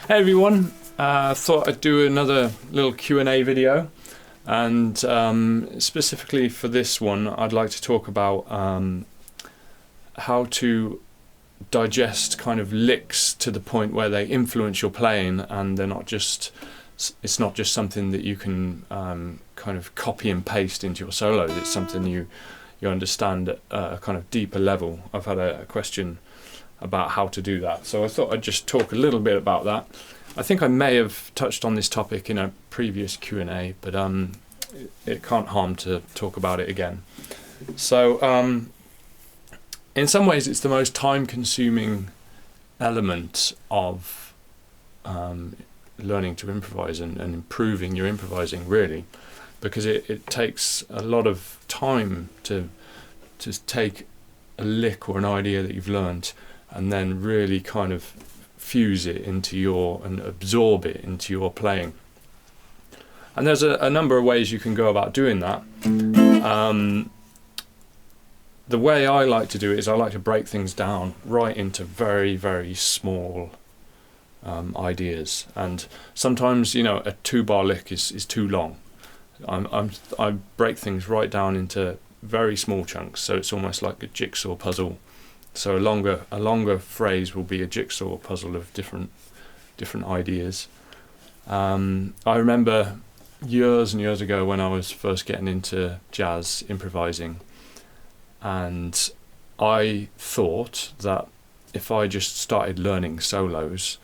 Hey everyone, thought I'd do another little Q&A video, and specifically for this one I'd like to talk about how to digest kind of licks to the point where they influence your playing, and they're not just, it's not just something that you can kind of copy and paste into your solos. It's something you understand at a kind of deeper level. I've had a question about how to do that, so I thought I'd just talk a little bit about that. I think I may have touched on this topic in a previous Q&A, but it can't harm to talk about it again. So in some ways it's the most time-consuming element of learning to improvise and improving your improvising, really, because it takes a lot of time to take a lick or an idea that you've learned and then really kind of fuse it into and absorb it into your playing. And there's a number of ways you can go about doing that. The way I like to do it is I like to break things down right into very, very small ideas. And sometimes, a 2-bar lick is too long. I break things right down into very small chunks, so it's almost like a jigsaw puzzle. So a longer phrase will be a jigsaw puzzle of different ideas. I remember years and years ago when I was first getting into jazz improvising, and I thought that if I just started learning solos,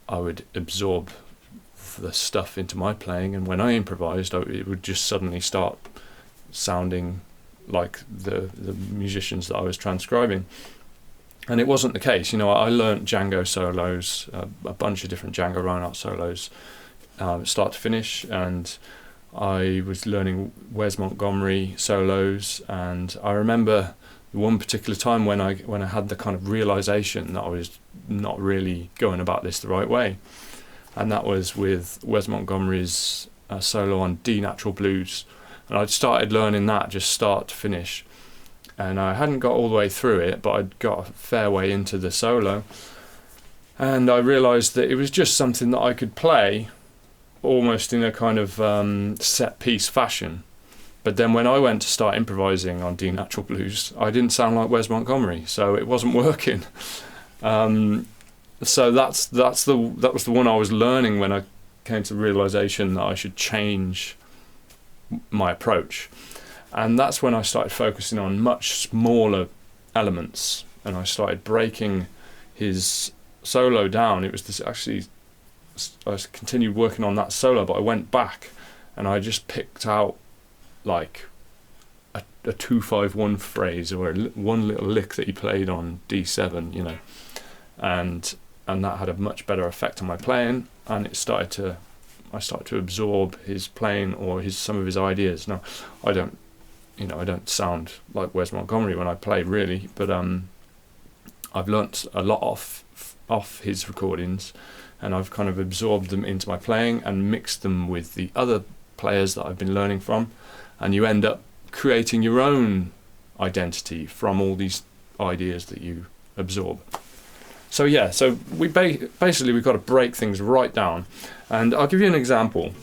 I would absorb the stuff into my playing, and when I improvised, it would just suddenly start sounding like the musicians that I was transcribing. And it wasn't the case. I learnt Django solos, a bunch of different Django Reinhardt solos, start to finish, and I was learning Wes Montgomery solos. And I remember one particular time when I had the kind of realization that I was not really going about this the right way, and that was with Wes Montgomery's solo on D natural blues. And I'd started learning that just start to finish. And I hadn't got all the way through it, but I'd got a fair way into the solo. And I realised that it was just something that I could play almost in a kind of set-piece fashion. But then when I went to start improvising on D natural blues, I didn't sound like Wes Montgomery, so it wasn't working. So that was the one I was learning when I came to the realisation that I should change my approach. And that's when I started focusing on much smaller elements, and I started breaking his solo down. It was this actually, I continued working on that solo, but I went back and I just picked out like a 2-5-1 phrase or one little lick that he played on D7, and that had a much better effect on my playing, and I started to absorb his playing or some of his ideas. Now, I don't sound like Wes Montgomery when I play, really, but I've learnt a lot off his recordings, and I've kind of absorbed them into my playing and mixed them with the other players that I've been learning from, and you end up creating your own identity from all these ideas that you absorb. So we basically we've got to break things right down, and I'll give you an example.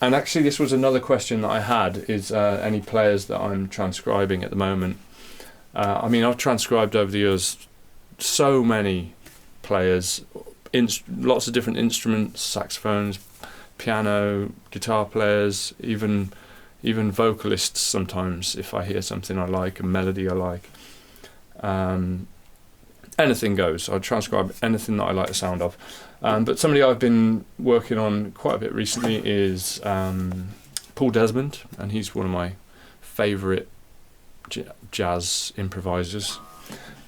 And actually, this was another question that I had, is any players that I'm transcribing at the moment. I've transcribed over the years so many players, lots of different instruments, saxophones, piano, guitar players, even vocalists sometimes, if I hear something I like, a melody I like. Anything goes. I transcribe anything that I like the sound of. But somebody I've been working on quite a bit recently is Paul Desmond, and he's one of my favourite jazz improvisers.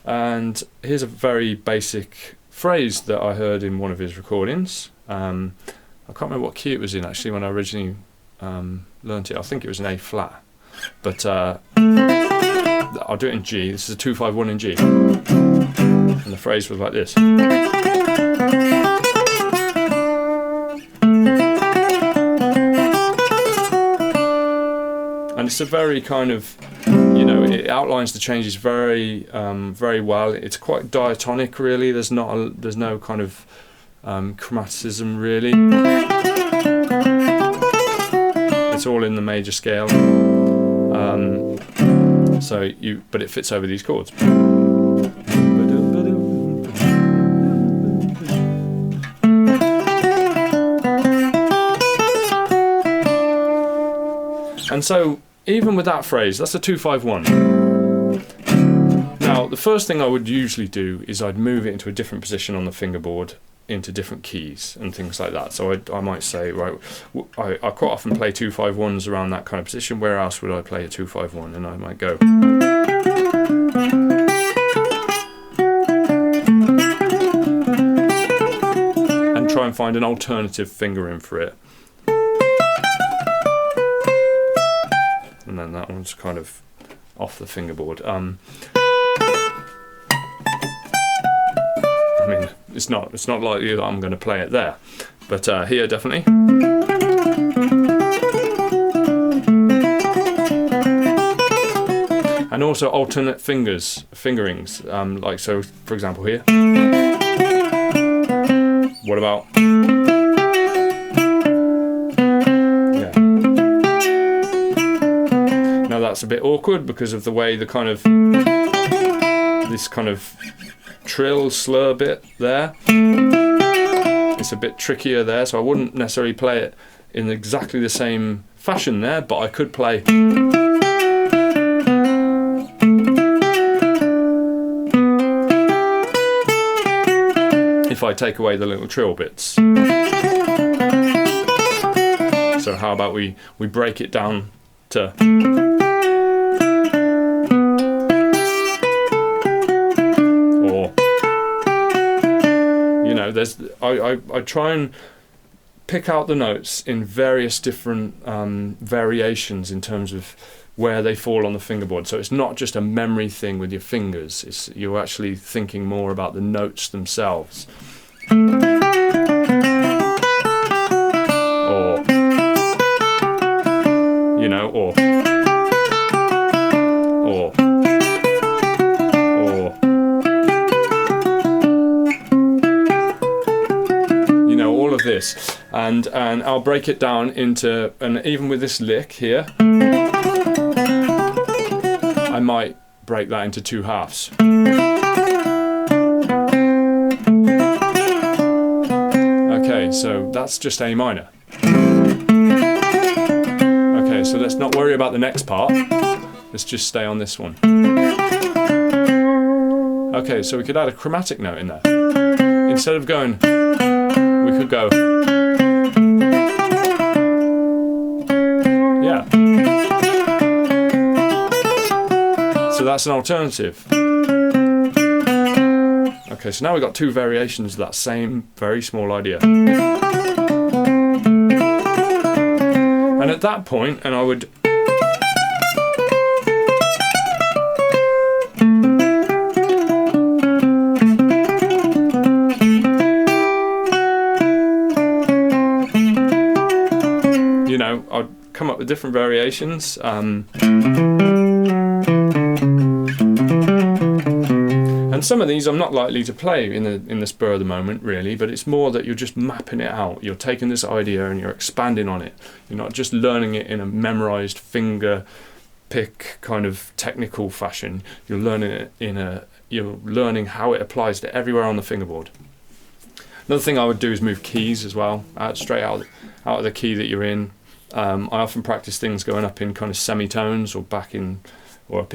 And here's a very basic phrase that I heard in one of his recordings. I can't remember what key it was in, actually, when I originally learnt it. I think it was an A flat. But I'll do it in G. This is a 2-5-1 in G. And the phrase was like this. And it's a very kind of, it outlines the changes very, very well. It's quite diatonic, really. There's no kind of chromaticism really. It's all in the major scale. But it fits over these chords. And so, even with that phrase, that's a 2-5-1. Now, the first thing I would usually do is I'd move it into a different position on the fingerboard, into different keys and things like that. So I might say, right, I quite often play 2-5-1s around that kind of position. Where else would I play a 2-5-1? And I might go. And try and find an alternative fingering for it. And then that one's kind of off the fingerboard. I mean, it's not likely that I'm going to play it there, but here definitely. And also alternate fingerings, like so. For example, here. What about? That's a bit awkward because of the way the kind of this kind of trill slur bit there. It's a bit trickier there, so I wouldn't necessarily play it in exactly the same fashion there, but I could play if I take away the little trill bits. So how about we break it down to I try and pick out the notes in various different variations in terms of where they fall on the fingerboard. So it's not just a memory thing with your fingers. You're actually thinking more about the notes themselves. This and I'll break it down into, and even with this lick here I might break that into 2 halves. Okay, so that's just A minor. Okay, so let's not worry about the next part, let's just stay on this one. Okay, so we could add a chromatic note in there. Instead of going, we could go, yeah. So that's an alternative. Okay, so now we've got 2 variations of that same very small idea. And at that point, and I would I'd come up with different variations. And some of these I'm not likely to play in the spur of the moment, really, but it's more that you're just mapping it out. You're taking this idea and you're expanding on it. You're not just learning it in a memorized finger pick kind of technical fashion. You're learning it you're learning how it applies to everywhere on the fingerboard. Another thing I would do is move keys as well, straight out of the key that you're in. I often practice things going up in kind of semitones or up in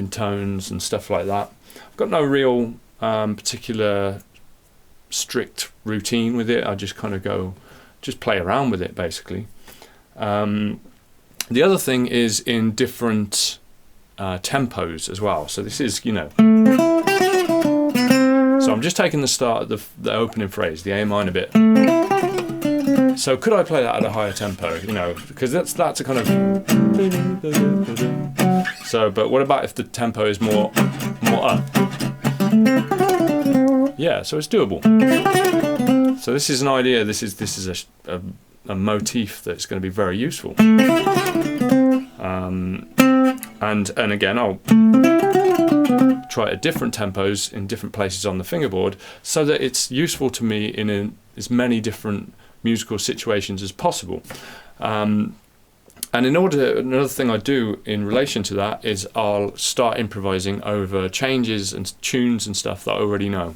tones and stuff like that. I've got no real particular strict routine with it. I just kind of just play around with it basically. The other thing is in different tempos as well. So this is, so I'm just taking the start of the opening phrase, the A minor bit. So could I play that at a higher tempo, because that's a kind of. So, but what about if the tempo is more up? Yeah, so it's doable. So this is an idea. This is a motif that's going to be very useful. And again, I'll try it at different tempos in different places on the fingerboard, so that it's useful to me in as many different musical situations as possible. And another thing I do in relation to that is I'll start improvising over changes and tunes and stuff that I already know.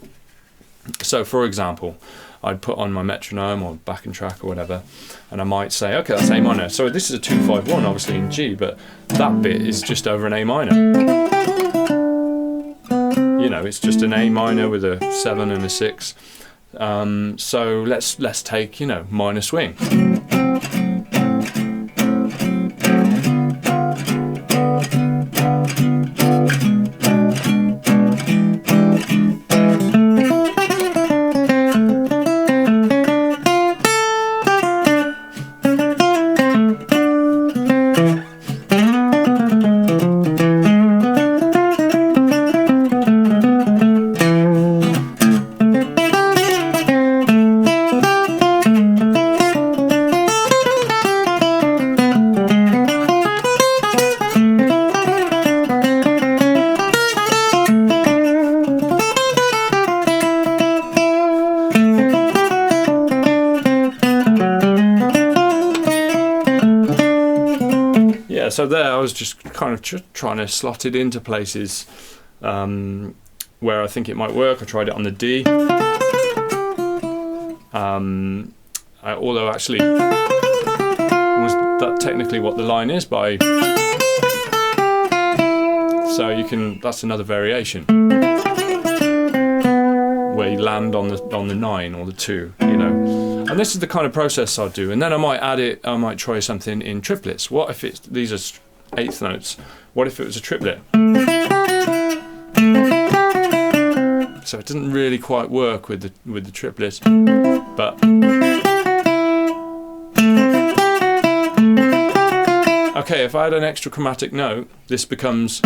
So, for example, I'd put on my metronome or backing track or whatever, and I might say, okay, that's A minor. So this is a 2-5-1, obviously in G, but that bit is just over an A minor. You know, it's just an A minor with a 7 and a 6. So let's take, you know, minor swing. So there I was just kind of trying to slot it into places where I think it might work. I tried it on the D, although actually was that technically what the line is by. So you can, that's another variation where you land on the 9 or the 2, you know. And this is the kind of process I'll do, and then I might try something in triplets. What if these are 8th notes? What if it was a triplet? So it doesn't really quite work with the triplets, but okay, if I had an extra chromatic note, this becomes.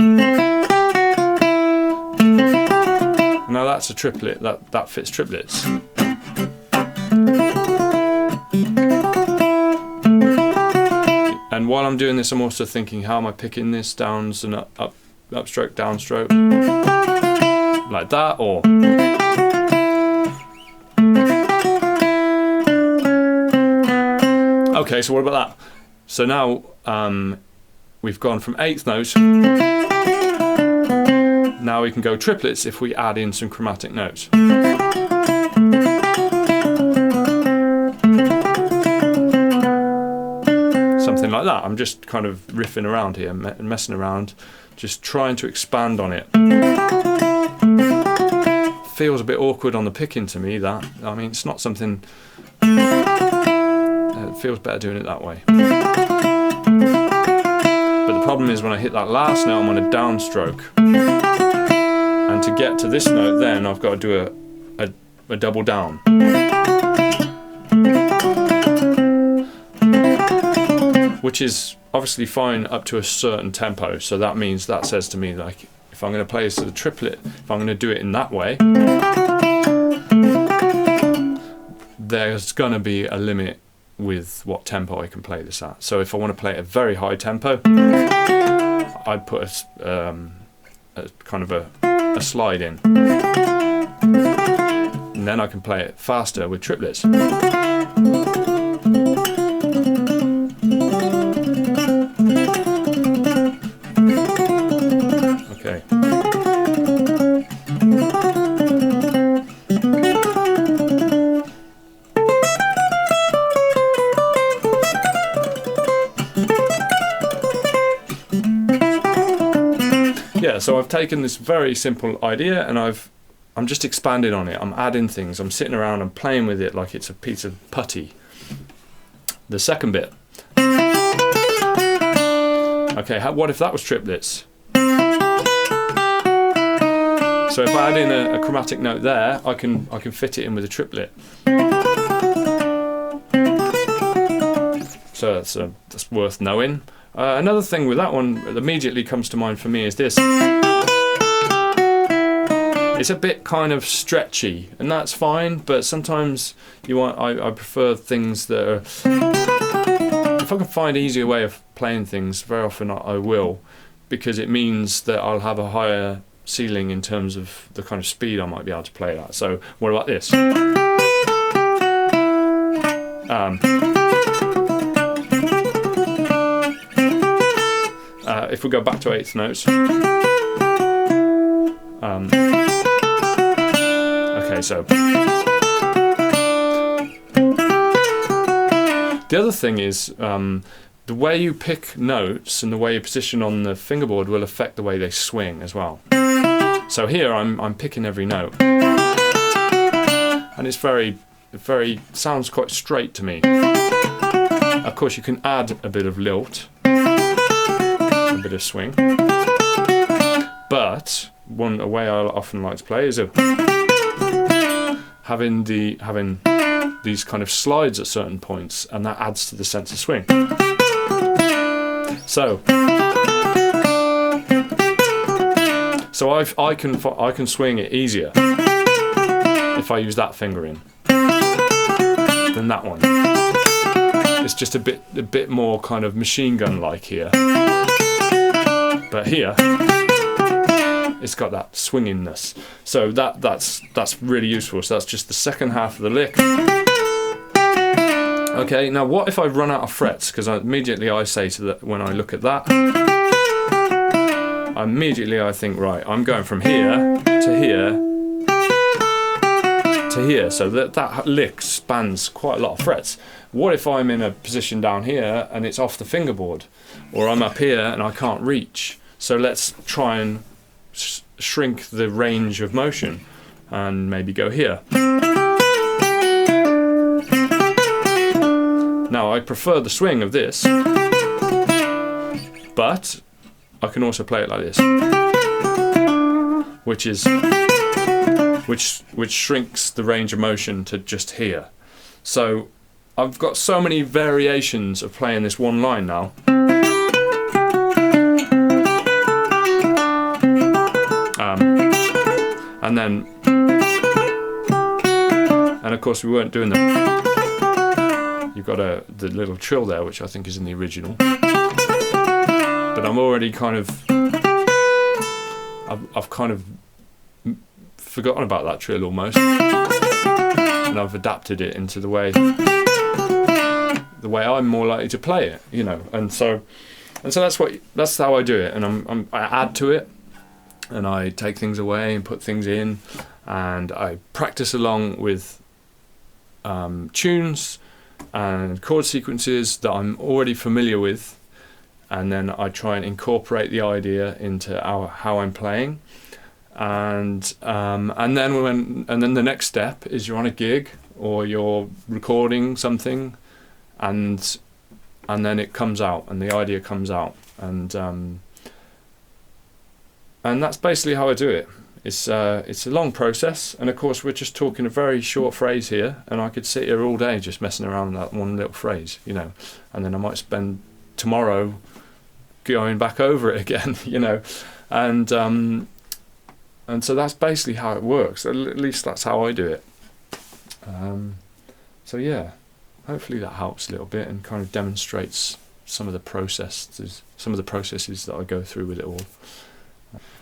Now that's a triplet, that fits triplets. And while I'm doing this, I'm also thinking, how am I picking this? Downs and upstroke, downstroke, like that, or okay. So what about that? So now we've gone from 8th notes. Now we can go triplets if we add in some chromatic notes. Something like that. I'm just kind of riffing around here, messing around, just trying to expand on it. Feels a bit awkward on the picking to me, that. I mean, it's not something. It feels better doing it that way. But the problem is when I hit that last note, I'm on a downstroke. And to get to this note, then I've got to do a double down. Which is obviously fine up to a certain tempo. So that means, that says to me, like, if I'm going to play this as a triplet, if I'm going to do it in that way, there's going to be a limit with what tempo I can play this at. So if I want to play at a very high tempo, I'd put a kind of a slide in, and then I can play it faster with triplets. Okay. Yeah, so I've taken this very simple idea and I'm just expanding on it. I'm adding things. I'm sitting around and playing with it like it's a piece of putty. The second bit. Okay, what if that was triplets? So if I add in a chromatic note there, I can fit it in with a triplet. So that's worth knowing. Another thing with that one that immediately comes to mind for me is this. It's a bit kind of stretchy, and that's fine, but sometimes I prefer things that are, if I can find an easier way of playing things, very often I will, because it means that I'll have a higher ceiling in terms of the kind of speed I might be able to play that. So what about this? If we go back to eighth notes. Okay, so the other thing is the way you pick notes and the way you position on the fingerboard will affect the way they swing as well. So here I'm picking every note, and it's very sounds quite straight to me. Of course, you can add a bit of lilt, a bit of swing, but a way I often like to play is having these kind of slides at certain points, and that adds to the sense of swing. So I can swing it easier if I use that fingering than that one. It's just a bit more kind of machine gun like here, but here it's got that swinginess. So that's really useful. So that's just the second half of the lick. Okay, now what if I run out of frets? Because immediately I say to that, when I look at that, immediately I think, right, I'm going from here to here to here. So that lick spans quite a lot of frets. What if I'm in a position down here and it's off the fingerboard, or I'm up here and I can't reach? So let's try and shrink the range of motion and maybe go here. Now I prefer the swing of this, but I can also play it like this, which shrinks the range of motion to just here. So I've got so many variations of playing this one line now. And of course we weren't doing that. You've got the little trill there, which I think is in the original. But I'm already kind of, I've kind of forgotten about that trill almost, and I've adapted it into the way I'm more likely to play it, you know. And so that's how I do it. And I add to it, and I take things away and put things in, and I practice along with tunes and chord sequences that I'm already familiar with, and then I try and incorporate the idea into how I'm playing, and then the next step is you're on a gig or you're recording something, and then it comes out and the idea comes out, and that's basically how I do it. It's a long process, and of course we're just talking a very short phrase here, and I could sit here all day just messing around with that one little phrase, you know, and then I might spend tomorrow going back over it again, you know, and so that's basically how it works. At least that's how I do it. So yeah, hopefully that helps a little bit and kind of demonstrates some of the processes that I go through with it all.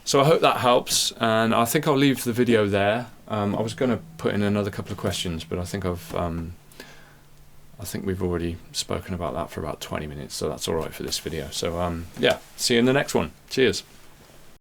So I hope that helps, and I think I'll leave the video there. I was going to put in another couple of questions, but I think we've already spoken about that for about 20 minutes, so that's all right for this video. So yeah, see you in the next one. Cheers.